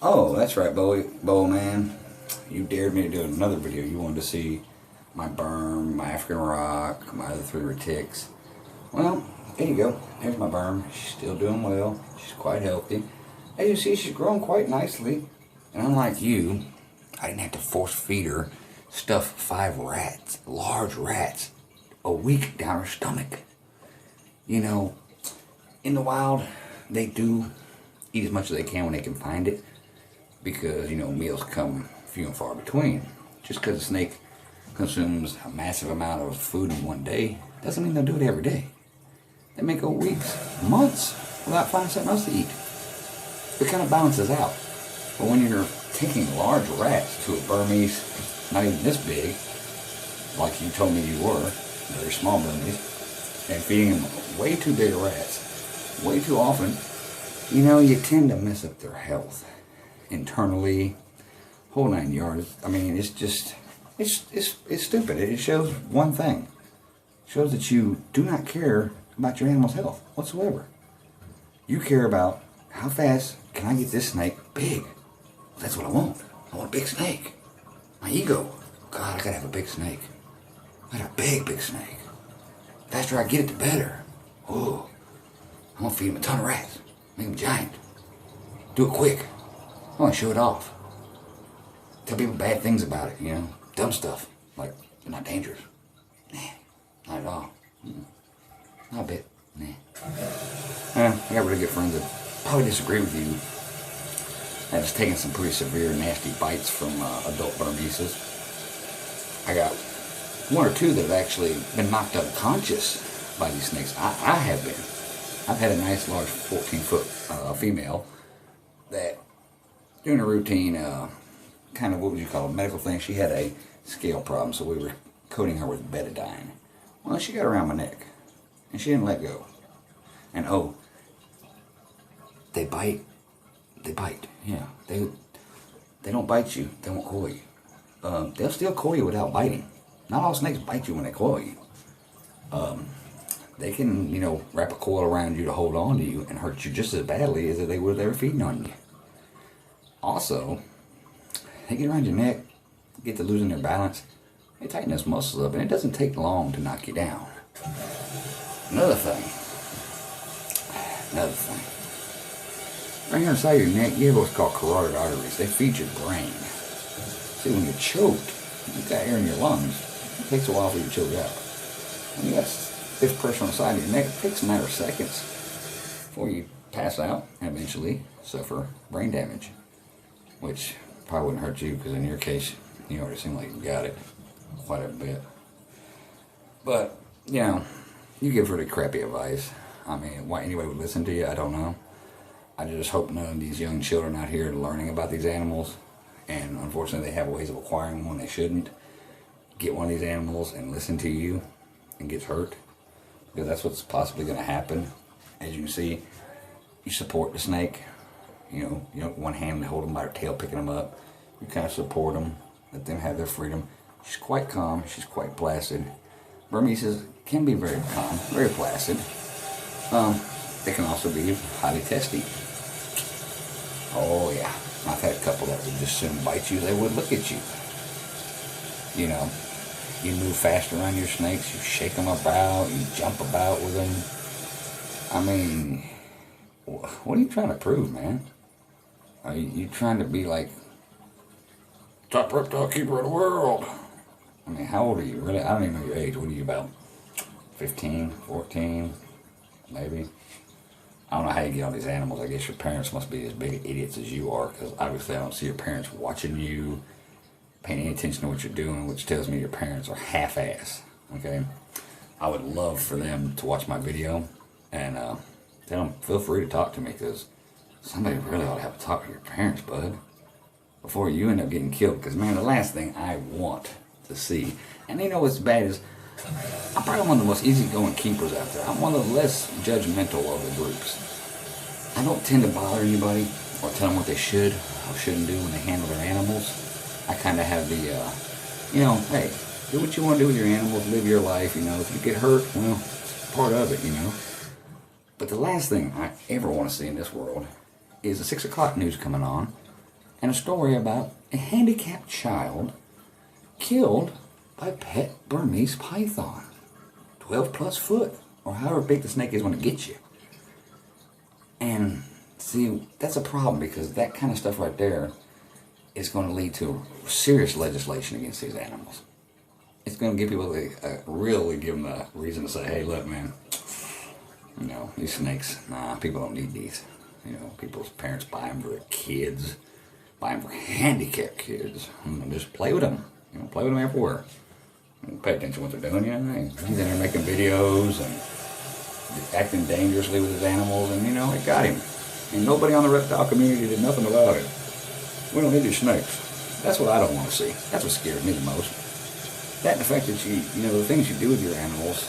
Oh, that's right, BOAMAN. You dared me to do another video. You wanted to see my burm, my African rock, my other 3 retics. Well, there you go. There's my burm. She's still doing well. She's quite healthy. As you see, she's growing quite nicely. And unlike you, I didn't have to force feed her stuff 5 rats, large rats, a week down her stomach. You know, in the wild, they do eat as much as they can when they can find it, because, you know, meals come few and far between. Just because a snake consumes a massive amount of food in one day doesn't mean they'll do it every day. They may go weeks, months without finding something else to eat. It kind of balances out. But when you're taking large rats to a Burmese, not even this big, like you told me you were, very small Burmese, and feeding them way too big rats, way too often, you know, you tend to mess up their health internally, whole 9 yards. I mean, it's just, it's stupid. It shows one thing. It shows that you do not care about your animal's health whatsoever. You care about how fast can I get this snake big. That's what I want. I want a big snake. My ego. God, I gotta have a big snake. I got a big snake. The faster I get it, the better. Oh, I'm gonna feed him a ton of rats. Make him giant. Do it quick. I want to show it off. Tell people bad things about it, you know. Dumb stuff. Like, they're not dangerous. Nah, not at all. Not a bit. Nah. I got really good friends that probably disagree with you. I was taking some pretty severe, nasty bites from adult Burmeses. I got 1 or 2 that have actually been knocked unconscious by these snakes. I have been. I've had a nice, large 14-foot female that, doing a routine, kind of, what would you call it, medical thing, she had a scale problem, so we were coating her with betadine. Well, she got around my neck, and she didn't let go. And oh, they bite. They bite, yeah. They don't bite you, they won't coil you. They'll still coil you without biting. Not all snakes bite you when they coil you. They can, you know, wrap a coil around you to hold on to you and hurt you just as badly as if they were feeding on you. Also, they get around your neck, get to losing their balance, they tighten those muscles up, and it doesn't take long to knock you down. Another thing. Right here inside your neck, you have what's called carotid arteries. They feed your brain. See, when you're choked, you've got air in your lungs, it takes a while for you to choke out. When you got stiff pressure on the side of your neck, it takes a matter of seconds before you pass out and eventually suffer brain damage. Which probably wouldn't hurt you, because in your case, you already seem like you got it quite a bit. But, you know, you give really crappy advice. I mean, why anybody would listen to you, I don't know. I just hope none of these young children out here are learning about these animals, and unfortunately they have ways of acquiring them when they shouldn't. Get one of these animals and listen to you and gets hurt, because that's what's possibly going to happen. As you can see, you support the snake. You know, you don't one hand hold them by their tail, picking them up. You kind of support them, let them have their freedom. She's quite calm. She's quite placid. Burmeses can be very calm, very placid. They can also be highly testy. Oh yeah, I've had a couple that would just soon bite you. They would look at you. You know, you move fast around your snakes. You shake them about. You jump about with them. I mean, what are you trying to prove, man? Are you trying to be like top reptile keeper of the world? I mean, how old are you? Really? I don't even know your age. What are you, about 15, 14, maybe? I don't know how you get all these animals. I guess your parents must be as big idiots as you are, because obviously I don't see your parents watching you, paying any attention to what you're doing, which tells me your parents are half-ass, okay? I would love for them to watch my video, and tell them, feel free to talk to me, because somebody really ought to have a talk with your parents, bud, before you end up getting killed. Because, man, the last thing I want to see, and you know what's bad is, I'm probably one of the most easygoing keepers out there. I'm one of the less judgmental of the groups. I don't tend to bother anybody or tell them what they should or shouldn't do when they handle their animals. I kind of have the, you know, hey, do what you want to do with your animals, live your life, you know. If you get hurt, well, it's part of it, you know. But the last thing I ever want to see in this world is the 6 o'clock news coming on and a story about a handicapped child killed by a pet Burmese python. 12 plus foot, or however big the snake is when it gets you. And see, that's a problem, because that kind of stuff right there is going to lead to serious legislation against these animals. It's going to give people really give them a reason to say, hey, look, man, you know, these snakes, nah, people don't need these. You know, people's parents buy them for their kids, buy them for handicapped kids. Just play with them. You know, play with them everywhere. Pay attention to what they're doing, you know. He's in there making videos and acting dangerously with his animals, and, you know, it got him. And nobody on the reptile community did nothing about it. We don't need these snakes. That's what I don't want to see. That's what scares me the most. That and the fact that you know, the things you do with your animals,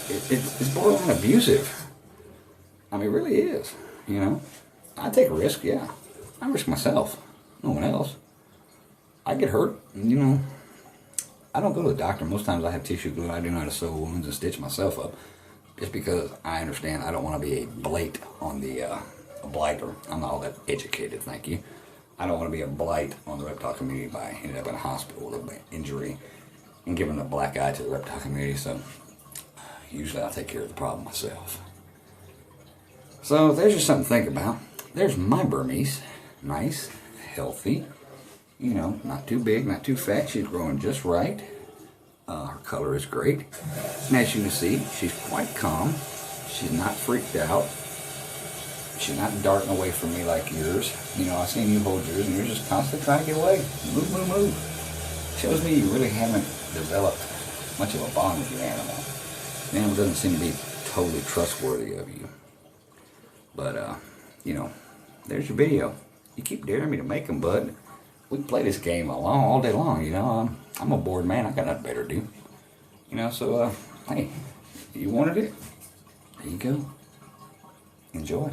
it's borderline abusive. I mean, it really is, you know. I take a risk, yeah. I risk myself, no one else. I get hurt, you know. I don't go to the doctor. Most times I have tissue glue. I do know how to sew wounds and stitch myself up, just because I understand I don't want to be a blight on the a blighter. I'm not all that educated, thank you. I don't want to be a blight on the reptile community by ending up in a hospital with an injury and giving a black eye to the reptile community. So usually I'll take care of the problem myself. So there's just something to think about. There's my Burmese. Nice, healthy, you know, not too big, not too fat. She's growing just right. Her color is great. And as you can see, she's quite calm. She's not freaked out. She's not darting away from me like yours. You know, I've seen you hold yours and you're just constantly trying to get away. Move, move, move. Shows me you really haven't developed much of a bond with your animal. The animal doesn't seem to be totally trustworthy of you. But, you know, there's your video. You keep daring me to make them, bud. We can play this game all day long, you know. I'm a bored man. I got nothing better to do. You know, so, hey, you wanted it? There you go. Enjoy.